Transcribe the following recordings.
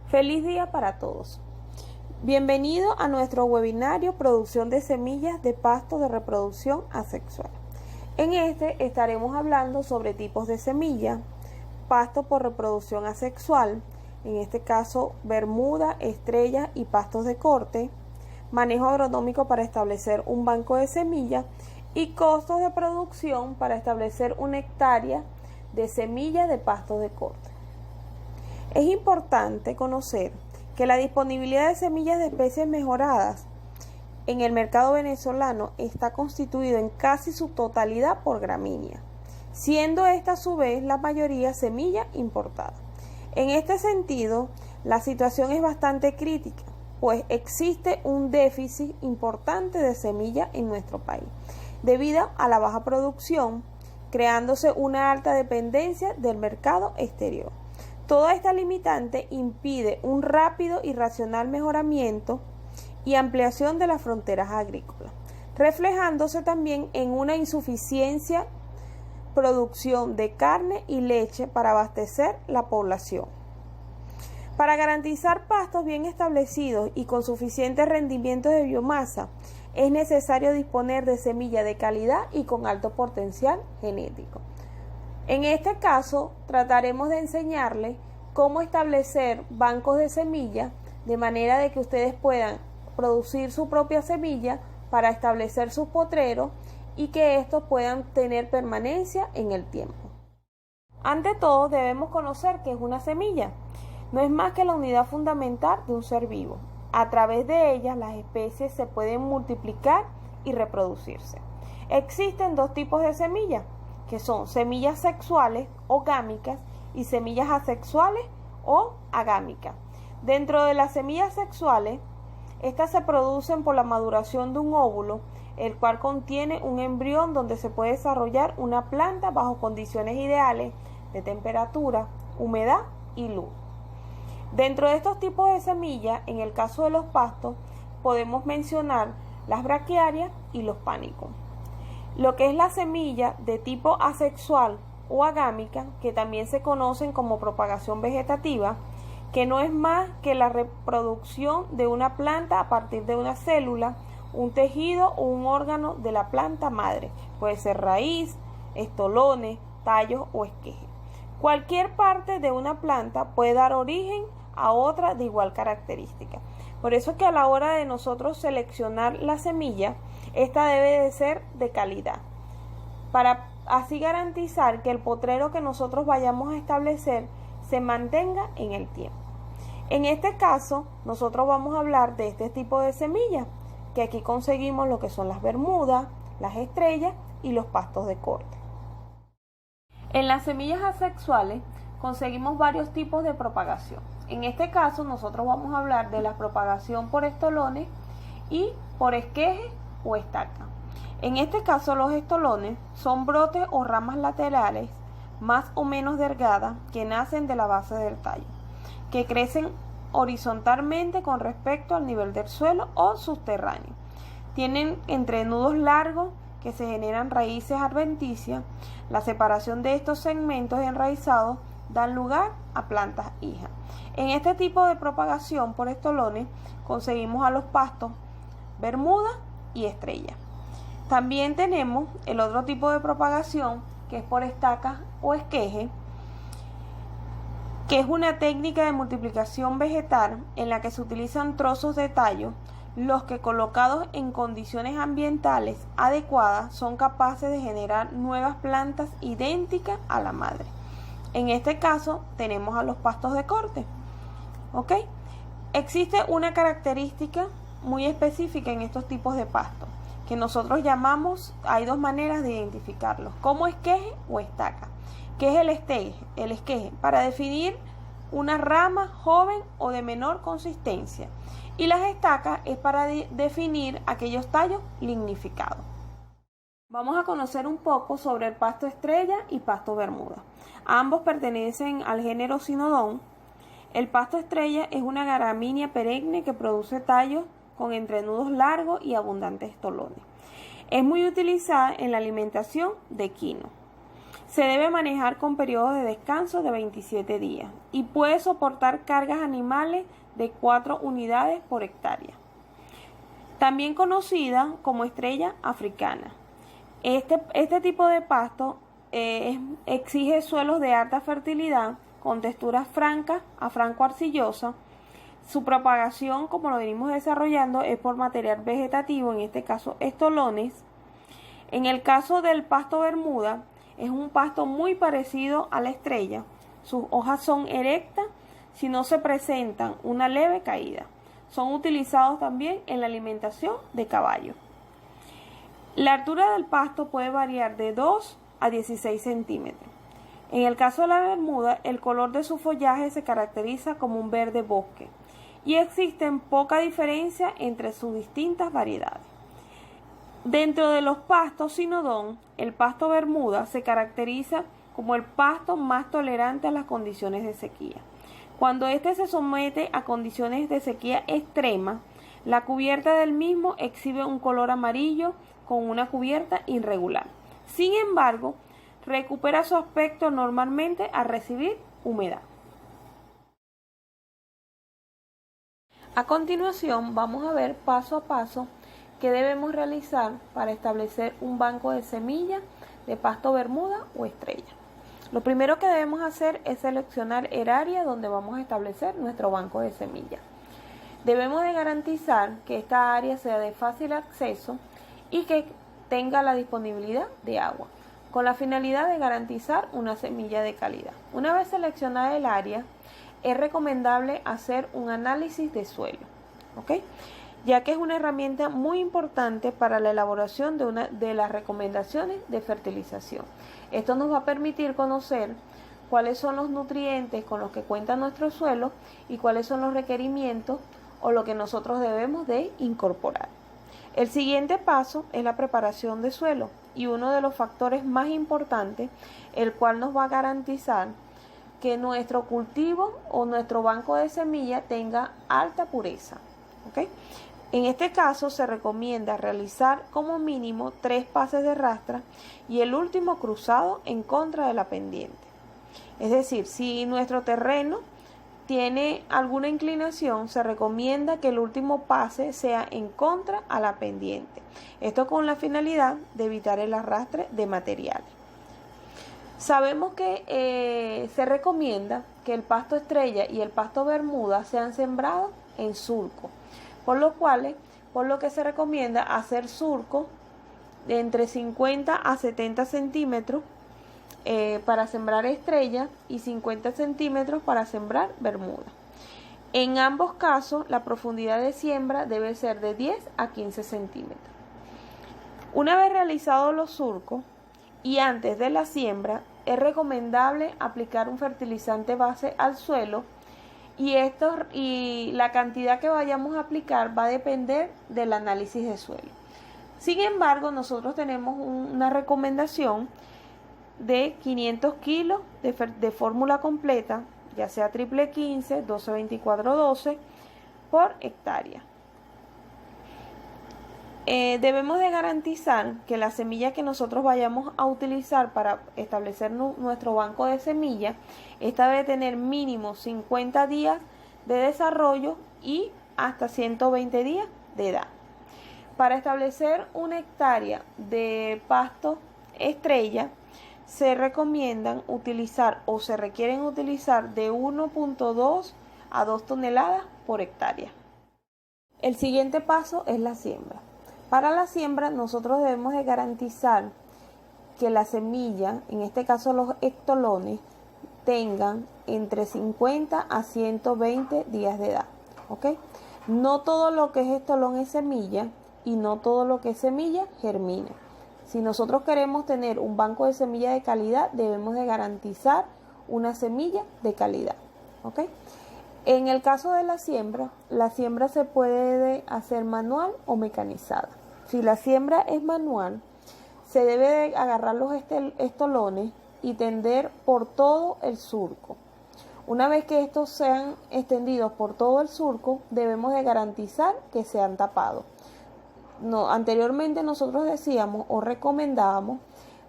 Feliz día para todos. Bienvenido a nuestro webinario Producción de semillas de pasto de reproducción asexual. En este estaremos hablando sobre tipos de semilla, pasto por reproducción asexual, en este caso bermuda, estrella y pastos de corte, manejo agronómico para establecer un banco de semillas y costos de producción para establecer una hectárea de semillas de pastos de corte. Es importante conocer que la disponibilidad de semillas de especies mejoradas en el mercado venezolano está constituido en casi su totalidad por gramínea, siendo esta a su vez la mayoría semilla importada. En este sentido, la situación es bastante crítica, pues existe un déficit importante de semillas en nuestro país, debido a la baja producción, creándose una alta dependencia del mercado exterior. Toda esta limitante impide un rápido y racional mejoramiento y ampliación de las fronteras agrícolas, reflejándose también en una insuficiencia producción de carne y leche para abastecer la población. Para garantizar pastos bien establecidos y con suficientes rendimientos de biomasa, es necesario disponer de semilla de calidad y con alto potencial genético. En este caso, trataremos de enseñarles cómo establecer bancos de semillas de manera de que ustedes puedan producir su propia semilla para establecer sus potreros y que estos puedan tener permanencia en el tiempo. Ante todo, debemos conocer qué es una semilla. No es más que la unidad fundamental de un ser vivo. A través de ellas, las especies se pueden multiplicar y reproducirse. Existen dos tipos de semillas, que son semillas sexuales o gámicas y semillas asexuales o agámicas. Dentro de las semillas sexuales, estas se producen por la maduración de un óvulo, el cual contiene un embrión donde se puede desarrollar una planta bajo condiciones ideales de temperatura, humedad y luz. Dentro de estos tipos de semillas, en el caso de los pastos, podemos mencionar las braquiarias y los pánicos. Lo que es la semilla de tipo asexual o agámica, que también se conocen como propagación vegetativa, que no es más que la reproducción de una planta a partir de una célula, un tejido o un órgano de la planta madre, puede ser raíz, estolones, tallos o esqueje. Cualquier parte de una planta puede dar origen a otra de igual característica. Por eso es que a la hora de nosotros seleccionar la semilla, esta debe de ser de calidad, para así garantizar que el potrero que nosotros vayamos a establecer se mantenga en el tiempo. En este caso, nosotros vamos a hablar de este tipo de semillas, que aquí conseguimos lo que son las bermudas, las estrellas y los pastos de corte. En las semillas asexuales conseguimos varios tipos de propagación. En este caso, nosotros vamos a hablar de la propagación por estolones y por esqueje o estaca. En este caso, los estolones son brotes o ramas laterales más o menos delgadas que nacen de la base del tallo, que crecen horizontalmente con respecto al nivel del suelo o subterráneo. Tienen entrenudos largos que se generan raíces adventicias. La separación de estos segmentos enraizados dan lugar a plantas hijas. En este tipo de propagación por estolones conseguimos a los pastos bermuda y estrella. También tenemos el otro tipo de propagación, que es por estacas o esqueje, que es una técnica de multiplicación vegetal en la que se utilizan trozos de tallo, los que colocados en condiciones ambientales adecuadas son capaces de generar nuevas plantas idénticas a la madre. En este caso tenemos a los pastos de corte. ¿Ok? Existe una característica muy específica en estos tipos de pastos, que nosotros llamamos, hay dos maneras de identificarlos, como esqueje o estaca. ¿Qué es el esqueje? Para definir una rama joven o de menor consistencia. Y las estacas es para definir aquellos tallos lignificados. Vamos a conocer un poco sobre el pasto estrella y pasto bermuda. Ambos pertenecen al género Cynodon. El pasto estrella es una gramínea perenne que produce tallos con entrenudos largos y abundantes estolones. Es muy utilizada en la alimentación de equinos. Se debe manejar con periodos de descanso de 27 días y puede soportar cargas animales de 4 unidades por hectárea. También conocida como estrella africana. Este tipo de pasto exige suelos de alta fertilidad con texturas francas a franco-arcillosa. Su propagación, como lo venimos desarrollando, es por material vegetativo, en este caso estolones. En el caso del pasto bermuda, es un pasto muy parecido a la estrella. Sus hojas son erectas si no se presentan una leve caída. Son utilizados también en la alimentación de caballos. La altura del pasto puede variar de 2 a 16 centímetros. En el caso de la bermuda, el color de su follaje se caracteriza como un verde bosque y existen poca diferencia entre sus distintas variedades. Dentro de los pastos sinodón, el pasto bermuda se caracteriza como el pasto más tolerante a las condiciones de sequía. Cuando éste se somete a condiciones de sequía extrema, la cubierta del mismo exhibe un color amarillo con una cubierta irregular. Sin embargo, recupera su aspecto normalmente al recibir humedad. A continuación, vamos a ver paso a paso qué debemos realizar para establecer un banco de semillas de pasto bermuda o estrella. Lo primero que debemos hacer es seleccionar el área donde vamos a establecer nuestro banco de semillas. Debemos de garantizar que esta área sea de fácil acceso y que tenga la disponibilidad de agua, con la finalidad de garantizar una semilla de calidad. Una vez seleccionada el área, es recomendable hacer un análisis de suelo, ¿ok? Ya que es una herramienta muy importante para la elaboración de las recomendaciones de fertilización. Esto nos va a permitir conocer cuáles son los nutrientes con los que cuenta nuestro suelo y cuáles son los requerimientos o lo que nosotros debemos de incorporar. El siguiente paso es la preparación de suelo y uno de los factores más importantes, el cual nos va a garantizar que nuestro cultivo o nuestro banco de semillas tenga alta pureza, ¿ok? En este caso se recomienda realizar como mínimo 3 pases de rastra y el último cruzado en contra de la pendiente. Es decir, si nuestro terreno tiene alguna inclinación, se recomienda que el último pase sea en contra a la pendiente. Esto con la finalidad de evitar el arrastre de materiales. Sabemos que se recomienda que el pasto estrella y el pasto bermuda sean sembrados en surco, por lo que se recomienda hacer surco de entre 50 a 70 centímetros para sembrar estrella y 50 centímetros para sembrar bermuda. En ambos casos, la profundidad de siembra debe ser de 10 a 15 centímetros. Una vez realizados los surcos y antes de la siembra, es recomendable aplicar un fertilizante base al suelo y la cantidad que vayamos a aplicar va a depender del análisis de suelo. Sin embargo, nosotros tenemos una recomendación de 500 kilos de fórmula completa, ya sea triple 15, 12, 24, 12 por hectárea. Debemos de garantizar que la semilla que nosotros vayamos a utilizar para establecer nuestro banco de semillas, esta debe tener mínimo 50 días de desarrollo y hasta 120 días de edad. Para establecer una hectárea de pasto estrella, se recomiendan utilizar o se requieren utilizar de 1.2 a 2 toneladas por hectárea. El siguiente paso es la siembra. Para la siembra nosotros debemos de garantizar que la semilla, en este caso los estolones, tengan entre 50 a 120 días de edad, ¿ok? No todo lo que es estolón es semilla y no todo lo que es semilla germina. Si nosotros queremos tener un banco de semilla de calidad, debemos de garantizar una semilla de calidad, ¿ok? En el caso de la siembra se puede hacer manual o mecanizada. Si la siembra es manual, se debe de agarrar los estolones y tender por todo el surco. Una vez que estos sean extendidos por todo el surco, debemos de garantizar que sean tapados. Anteriormente nosotros decíamos o recomendábamos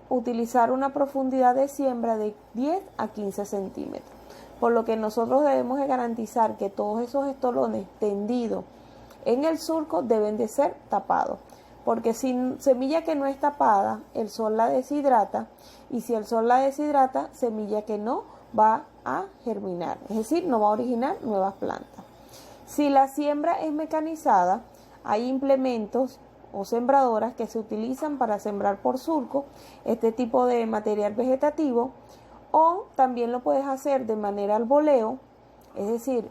utilizar una profundidad de siembra de 10 a 15 centímetros, por lo que nosotros debemos de garantizar que todos esos estolones tendidos en el surco deben de ser tapados, porque sin semilla que no es tapada, el sol la deshidrata, y si el sol la deshidrata, semilla que no va a germinar, es decir, no va a originar nuevas plantas. Si la siembra es mecanizada, hay implementos o sembradoras que se utilizan para sembrar por surco este tipo de material vegetativo, o también lo puedes hacer de manera al voleo, es decir,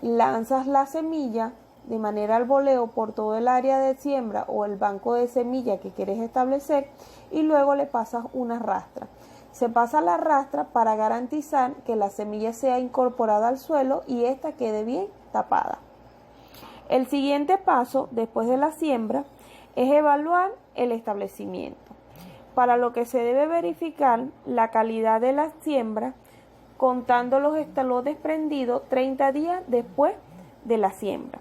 lanzas la semilla de manera al voleo por todo el área de siembra o el banco de semilla que quieres establecer, y luego le pasas una rastra. Se pasa la rastra para garantizar que la semilla sea incorporada al suelo y ésta quede bien tapada. El siguiente paso después de la siembra es evaluar el establecimiento, para lo que se debe verificar la calidad de la siembra contando los estolones prendidos 30 días después de la siembra.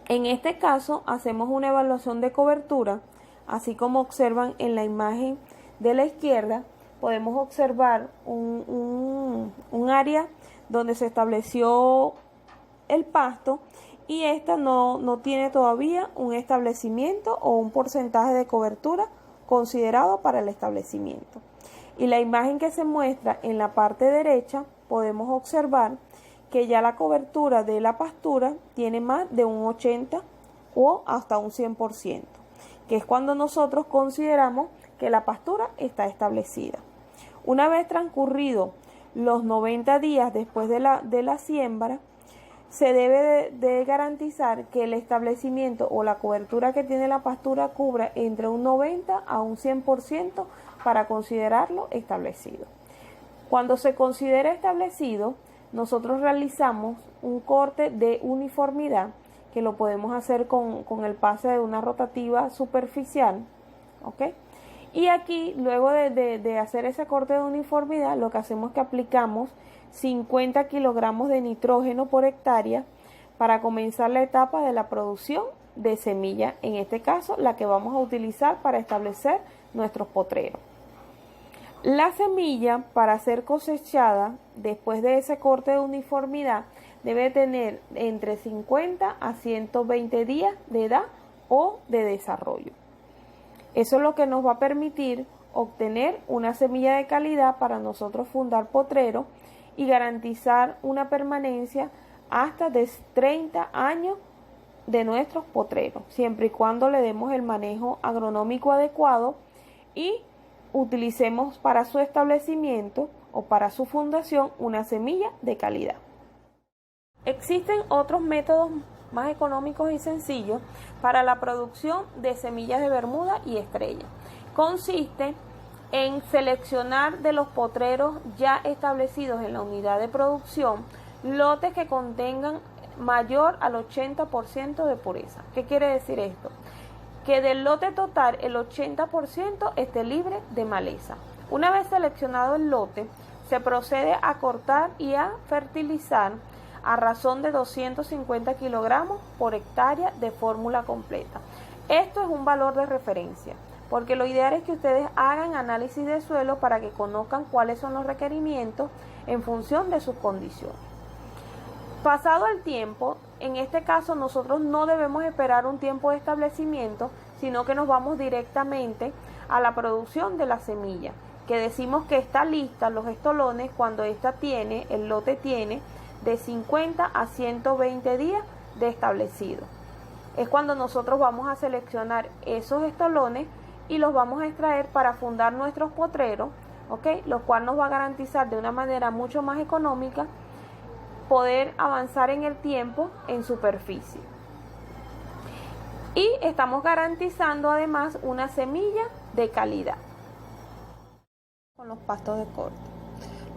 En este caso hacemos una evaluación de cobertura, así como observan en la imagen de la izquierda. Podemos observar un área donde se estableció el pasto y esta no tiene todavía un establecimiento o un porcentaje de cobertura considerado para el establecimiento. Y la imagen que se muestra en la parte derecha, podemos observar que ya la cobertura de la pastura tiene más de un 80 o hasta un 100%, que es cuando nosotros consideramos que la pastura está establecida. Una vez transcurridos los 90 días después de la siembra, se debe de garantizar que el establecimiento o la cobertura que tiene la pastura cubra entre un 90 a un 100% para considerarlo establecido. Cuando se considera establecido, nosotros realizamos un corte de uniformidad, que lo podemos hacer con el pase de una rotativa superficial, ¿ok? Y aquí, luego de hacer ese corte de uniformidad, lo que hacemos es que aplicamos 50 kilogramos de nitrógeno por hectárea para comenzar la etapa de la producción de semilla, en este caso la que vamos a utilizar para establecer nuestros potreros. La semilla, para ser cosechada después de ese corte de uniformidad, debe tener entre 50 a 120 días de edad o de desarrollo. Eso es lo que nos va a permitir obtener una semilla de calidad para nosotros fundar potreros y garantizar una permanencia hasta de 30 años de nuestros potreros, siempre y cuando le demos el manejo agronómico adecuado y utilicemos para su establecimiento o para su fundación una semilla de calidad. Existen otros métodos más económicos y sencillos para la producción de semillas de bermuda y estrella. Consiste en seleccionar de los potreros ya establecidos en la unidad de producción lotes que contengan mayor al 80% de pureza. ¿Qué quiere decir esto? Que del lote total el 80% esté libre de maleza. Una vez seleccionado el lote, se procede a cortar y a fertilizar a razón de 250 kilogramos por hectárea de fórmula completa. Esto es un valor de referencia, porque lo ideal es que ustedes hagan análisis de suelo para que conozcan cuáles son los requerimientos en función de sus condiciones. Pasado el tiempo, en este caso nosotros no debemos esperar un tiempo de establecimiento, sino que nos vamos directamente a la producción de la semilla, que decimos que está lista los estolones cuando el lote tiene de 50 a 120 días de establecido. Es cuando nosotros vamos a seleccionar esos estolones y los vamos a extraer para fundar nuestros potreros, ¿ok? Lo cual nos va a garantizar de una manera mucho más económica poder avanzar en el tiempo en superficie. Y estamos garantizando además una semilla de calidad. Con los pastos de corte.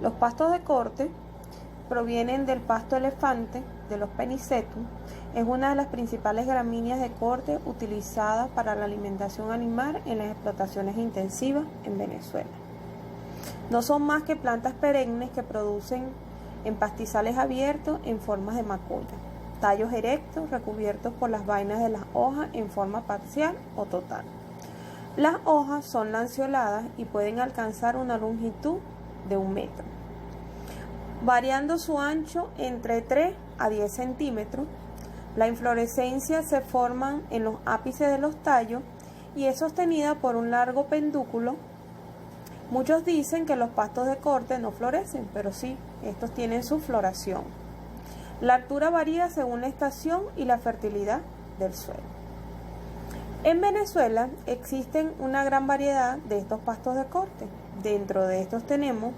Los pastos de corte provienen del pasto elefante, de los Pennisetum. Es una de las principales gramíneas de corte utilizadas para la alimentación animal en las explotaciones intensivas en Venezuela. No son más que plantas perennes que producen en pastizales abiertos en formas de macolla, tallos erectos recubiertos por las vainas de las hojas en forma parcial o total. Las hojas son lanceoladas y pueden alcanzar una longitud de 1 metro, variando su ancho entre 3 a 10 centímetros. La inflorescencia se forman en los ápices de los tallos y es sostenida por un largo pedúnculo. Muchos dicen que los pastos de corte no florecen, pero sí, estos tienen su floración. La altura varía según la estación y la fertilidad del suelo. En Venezuela existen una gran variedad de estos pastos de corte. Dentro de estos tenemos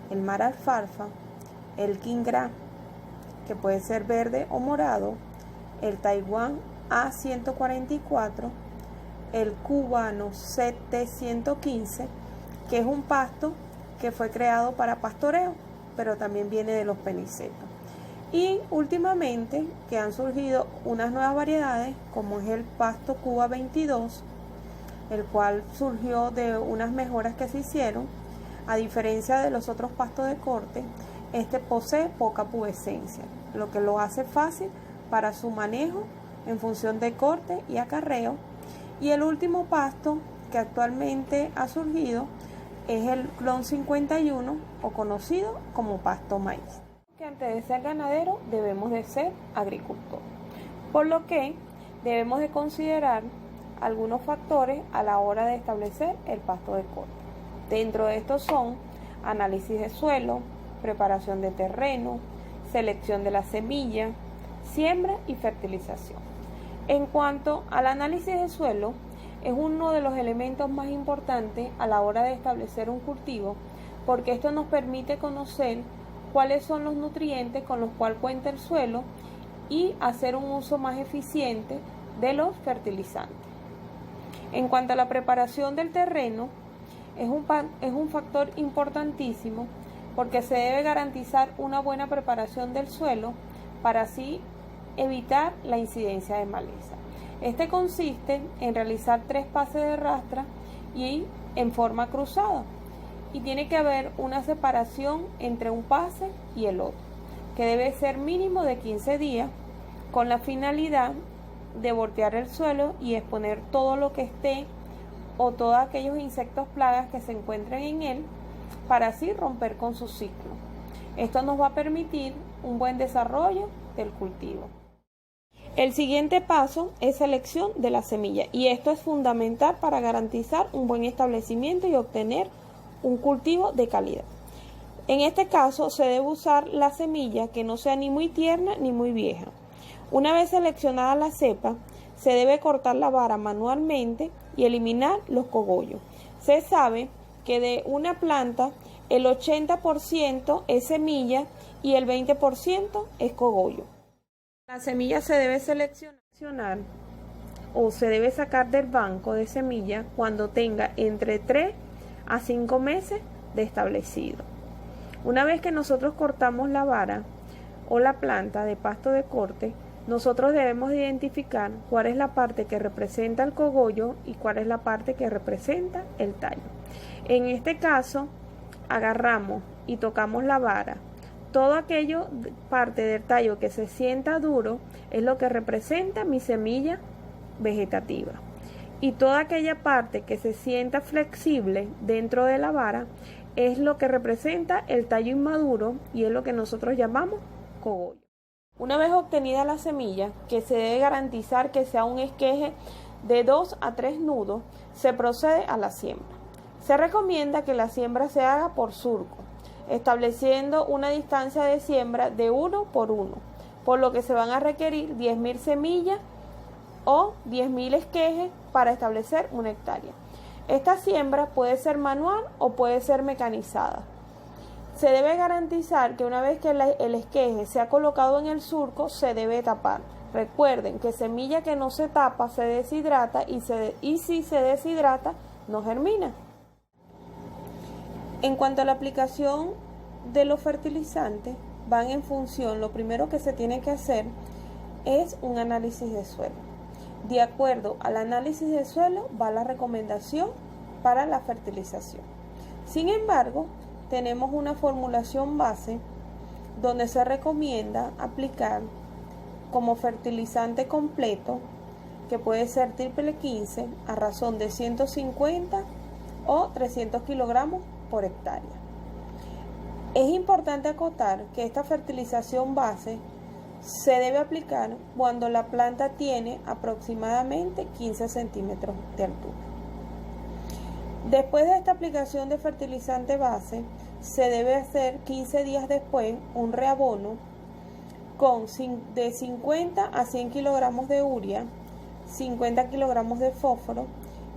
el mar alfalfa, el quingrá, que puede ser verde o morado, el Taiwán A144, el cubano CT115, que es un pasto que fue creado para pastoreo, pero también viene de los penicetos. Y últimamente que han surgido unas nuevas variedades, como es el pasto Cuba 22, el cual surgió de unas mejoras que se hicieron. A diferencia de los otros pastos de corte, este posee poca pubescencia, lo que lo hace fácil para su manejo en función de corte y acarreo. Y el último pasto que actualmente ha surgido es el clon 51, o conocido como pasto maíz. Que antes de ser ganadero debemos de ser agricultor, por lo que debemos de considerar algunos factores a la hora de establecer el pasto de corte. Dentro de estos son análisis de suelo, preparación de terreno, selección de la semilla, siembra y fertilización. En cuanto al análisis de suelo, es uno de los elementos más importantes a la hora de establecer un cultivo, porque esto nos permite conocer cuáles son los nutrientes con los cuales cuenta el suelo y hacer un uso más eficiente de los fertilizantes. En cuanto a la preparación del terreno, es un factor importantísimo, porque se debe garantizar una buena preparación del suelo para así evitar la incidencia de maleza. Este consiste en realizar 3 pases de rastra y en forma cruzada, y tiene que haber una separación entre un pase y el otro, que debe ser mínimo de 15 días, con la finalidad de voltear el suelo y exponer todo lo que esté o todos aquellos insectos plagas que se encuentren en él, para así romper con su ciclo. Esto nos va a permitir un buen desarrollo del cultivo. El siguiente paso es selección de la semilla, y esto es fundamental para garantizar un buen establecimiento y obtener un cultivo de calidad. En este caso se debe usar la semilla que no sea ni muy tierna ni muy vieja. Una vez seleccionada la cepa, se debe cortar la vara manualmente y eliminar los cogollos. Se sabe que de una planta el 80% es semilla y el 20% es cogollo. La semilla se debe seleccionar o se debe sacar del banco de semilla cuando tenga entre 3 a 5 meses de establecido. Una vez que nosotros cortamos la vara o la planta de pasto de corte, nosotros debemos identificar cuál es la parte que representa el cogollo y cuál es la parte que representa el tallo. En este caso, agarramos y tocamos la vara. Todo aquello parte del tallo que se sienta duro es lo que representa mi semilla vegetativa. Y toda aquella parte que se sienta flexible dentro de la vara es lo que representa el tallo inmaduro y es lo que nosotros llamamos cogollo. Una vez obtenida la semilla, que se debe garantizar que sea un esqueje de 2 a 3 nudos, se procede a la siembra. Se recomienda que la siembra se haga por surco, estableciendo una distancia de siembra de 1 por 1, por lo que se van a requerir 10.000 semillas o 10.000 esquejes para establecer una hectárea. Esta siembra puede ser manual o puede ser mecanizada. Se debe garantizar que una vez que el esqueje se ha colocado en el surco, se debe tapar. Recuerden que semilla que no se tapa se deshidrata y si se deshidrata no germina. En cuanto a la aplicación de los fertilizantes, van en función, lo primero que se tiene que hacer es un análisis de suelo. De acuerdo al análisis de suelo va la recomendación para la fertilización. Sin embargo, tenemos una formulación base donde se recomienda aplicar como fertilizante completo que puede ser triple 15 a razón de 150 o 300 kilogramos por hectárea. Es importante acotar que esta fertilización base se debe aplicar cuando la planta tiene aproximadamente 15 centímetros de altura. Después de esta aplicación de fertilizante base, se debe hacer 15 días después un reabono de 50 a 100 kilogramos de urea, 50 kilogramos de fósforo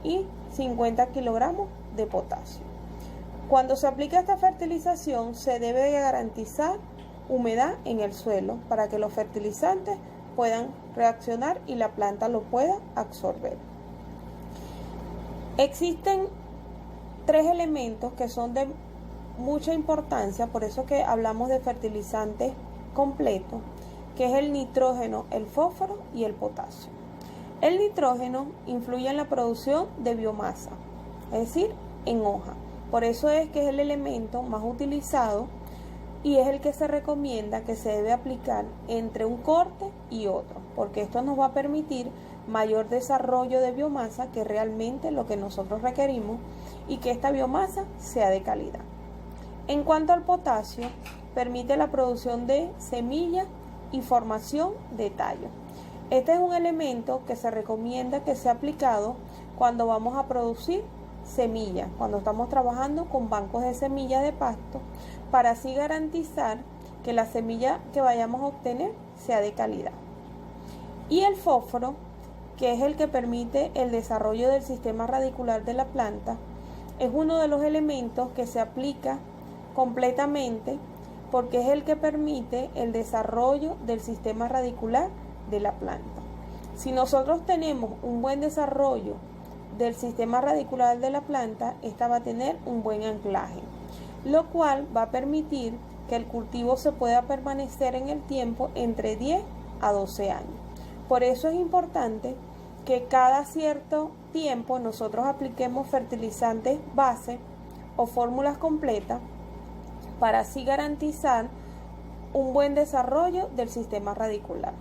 y 50 kilogramos de potasio. Cuando se aplica esta fertilización, se debe garantizar humedad en el suelo para que los fertilizantes puedan reaccionar y la planta lo pueda absorber. Existen 3 elementos que son de mucha importancia, por eso que hablamos de fertilizantes completos, que es el nitrógeno, el fósforo y el potasio. El nitrógeno influye en la producción de biomasa, es decir, en hoja. Por eso es que es el elemento más utilizado y es el que se recomienda que se debe aplicar entre un corte y otro, porque esto nos va a permitir mayor desarrollo de biomasa, que es realmente lo que nosotros requerimos, y que esta biomasa sea de calidad. En cuanto al potasio, permite la producción de semillas y formación de tallo. Este es un elemento que se recomienda que sea aplicado cuando vamos a producir semillas, cuando estamos trabajando con bancos de semillas de pasto, para así garantizar que la semilla que vayamos a obtener sea de calidad. Y el fósforo, que es el que permite el desarrollo del sistema radicular de la planta, es uno de los elementos que se aplica completamente porque es el que permite el desarrollo del sistema radicular de la planta. Si nosotros tenemos un buen desarrollo del sistema radicular de la planta, esta va a tener un buen anclaje, lo cual va a permitir que el cultivo se pueda permanecer en el tiempo entre 10 a 12 años. Por eso es importante que cada cierto tiempo nosotros apliquemos fertilizantes base o fórmulas completas para así garantizar un buen desarrollo del sistema radicular.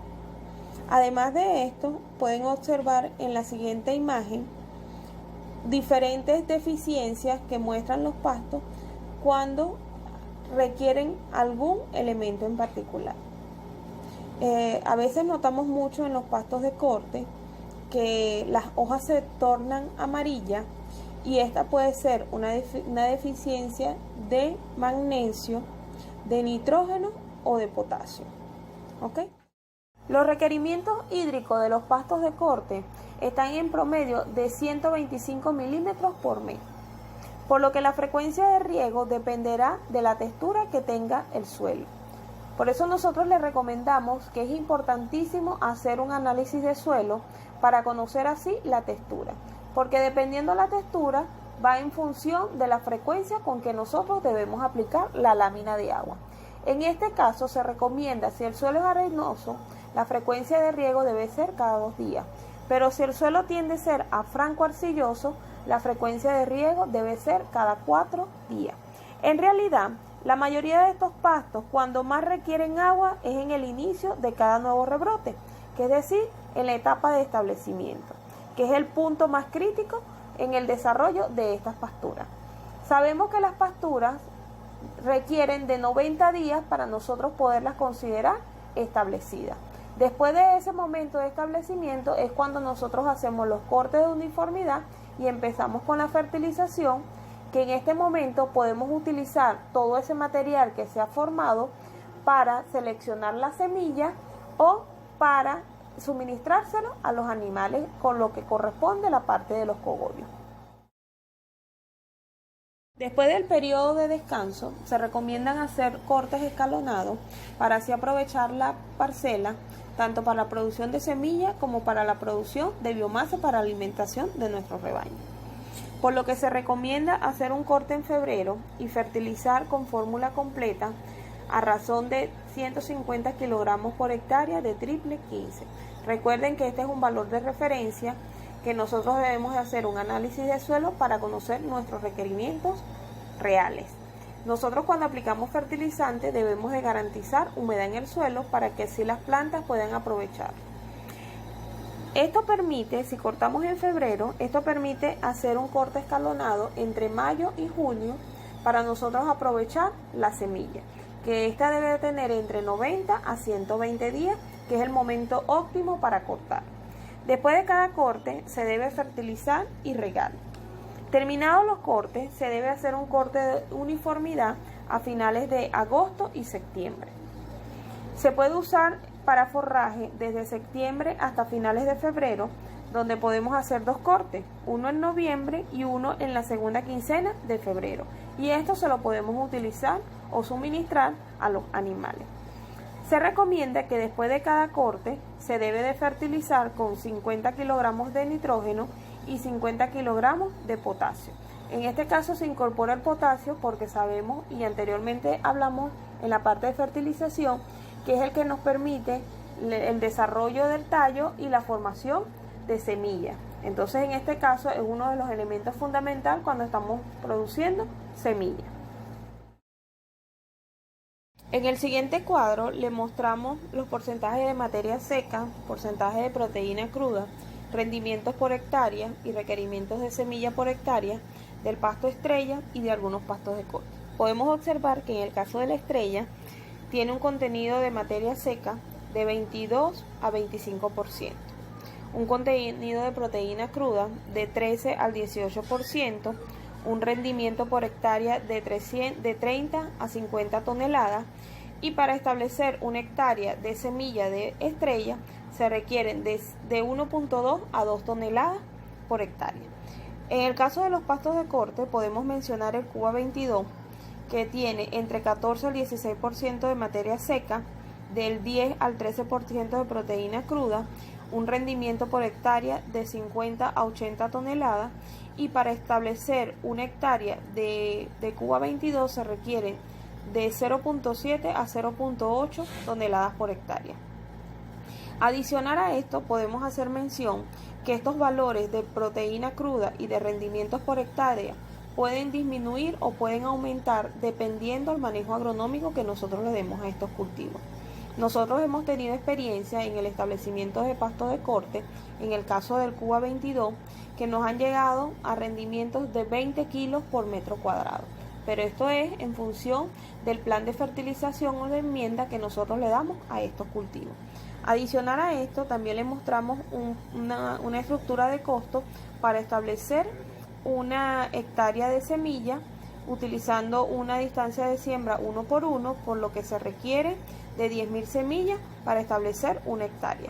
Además de esto, pueden observar en la siguiente imagen diferentes deficiencias que muestran los pastos cuando requieren algún elemento en particular. A veces notamos mucho en los pastos de corte que las hojas se tornan amarillas y esta puede ser una deficiencia de magnesio, de nitrógeno o de potasio. ¿Ok? Los requerimientos hídricos de los pastos de corte están en promedio de 125 milímetros por mes, por lo que la frecuencia de riego dependerá de la textura que tenga el suelo. Por eso nosotros les recomendamos que es importantísimo hacer un análisis de suelo para conocer así la textura, porque dependiendo de la textura va en función de la frecuencia con que nosotros debemos aplicar la lámina de agua. En este caso se recomienda, si el suelo es arenoso, la frecuencia de riego debe ser cada 2 días, pero si el suelo tiende a ser a franco arcilloso, la frecuencia de riego debe ser cada 4 días. En realidad, la mayoría de estos pastos, cuando más requieren agua, es en el inicio de cada nuevo rebrote, que es decir, en la etapa de establecimiento, que es el punto más crítico en el desarrollo de estas pasturas. Sabemos que las pasturas requieren de 90 días para nosotros poderlas considerar establecidas. Después de ese momento de establecimiento es cuando nosotros hacemos los cortes de uniformidad y empezamos con la fertilización, que en este momento podemos utilizar todo ese material que se ha formado para seleccionar la semilla o para suministrárselo a los animales con lo que corresponde la parte de los cogollos. Después del periodo de descanso, se recomiendan hacer cortes escalonados para así aprovechar la parcela tanto para la producción de semillas como para la producción de biomasa para alimentación de nuestro rebaño. Por lo que se recomienda hacer un corte en febrero y fertilizar con fórmula completa a razón de 150 kilogramos por hectárea de triple 15. Recuerden que este es un valor de referencia, que nosotros debemos de hacer un análisis de suelo para conocer nuestros requerimientos reales. Nosotros cuando aplicamos fertilizante debemos de garantizar humedad en el suelo para que así las plantas puedan aprovechar. Esto permite, si cortamos en febrero, esto permite hacer un corte escalonado entre mayo y junio para nosotros aprovechar la semilla, que esta debe de tener entre 90 a 120 días, que es el momento óptimo para cortar. Después de cada corte se debe fertilizar y regar. Terminados los cortes, se debe hacer un corte de uniformidad a finales de agosto y septiembre. Se puede usar para forraje desde septiembre hasta finales de febrero, donde podemos hacer 2 cortes, uno en noviembre y uno en la segunda quincena de febrero. Y esto se lo podemos utilizar o suministrar a los animales. Se recomienda que después de cada corte se debe de fertilizar con 50 kilogramos de nitrógeno y 50 kilogramos de potasio. En este caso se incorpora el potasio porque sabemos y anteriormente hablamos en la parte de fertilización que es el que nos permite el desarrollo del tallo y la formación de semillas. Entonces en este caso es uno de los elementos fundamentales cuando estamos produciendo semillas. En el siguiente cuadro le mostramos los porcentajes de materia seca, porcentaje de proteína cruda, rendimientos por hectárea y requerimientos de semilla por hectárea del pasto estrella y de algunos pastos de corte. Podemos observar que en el caso de la estrella tiene un contenido de materia seca de 22 a 25%, un contenido de proteína cruda de 13 al 18%, un rendimiento por hectárea de 30 a 50 toneladas y para establecer una hectárea de semilla de estrella se requieren de 1.2 a 2 toneladas por hectárea. En el caso de los pastos de corte podemos mencionar el Cuba 22 que tiene entre 14 al 16% de materia seca, del 10 al 13% de proteína cruda, un rendimiento por hectárea de 50 a 80 toneladas y para establecer una hectárea de Cuba 22 se requiere de 0.7 a 0.8 toneladas por hectárea. Adicional a esto podemos hacer mención que estos valores de proteína cruda y de rendimientos por hectárea pueden disminuir o pueden aumentar dependiendo del manejo agronómico que nosotros le demos a estos cultivos. Nosotros hemos tenido experiencia en el establecimiento de pastos de corte, en el caso del Cuba 22, que nos han llegado a rendimientos de 20 kilos por metro cuadrado. Pero esto es en función del plan de fertilización o de enmienda que nosotros le damos a estos cultivos. Adicional a esto, también le mostramos una estructura de costo para establecer una hectárea de semilla utilizando una distancia de siembra 1 por 1, por lo que se requiere de 10.000 semillas para establecer una hectárea.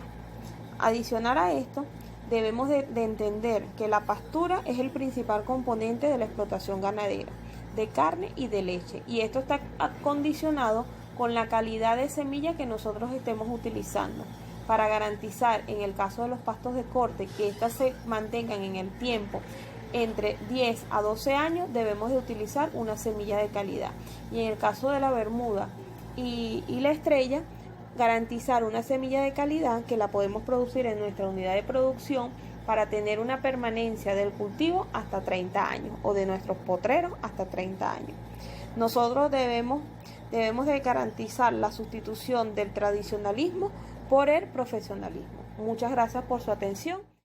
Adicional a esto, debemos de entender que la pastura es el principal componente de la explotación ganadera, de carne y de leche, y esto está condicionado con la calidad de semilla que nosotros estemos utilizando. Para garantizar, en el caso de los pastos de corte, que éstas se mantengan en el tiempo entre 10 a 12 años, debemos de utilizar una semilla de calidad. Y en el caso de la bermuda y la estrella, garantizar una semilla de calidad que la podemos producir en nuestra unidad de producción para tener una permanencia del cultivo hasta 30 años o de nuestros potreros hasta 30 años. Nosotros debemos de garantizar la sustitución del tradicionalismo por el profesionalismo. Muchas gracias por su atención.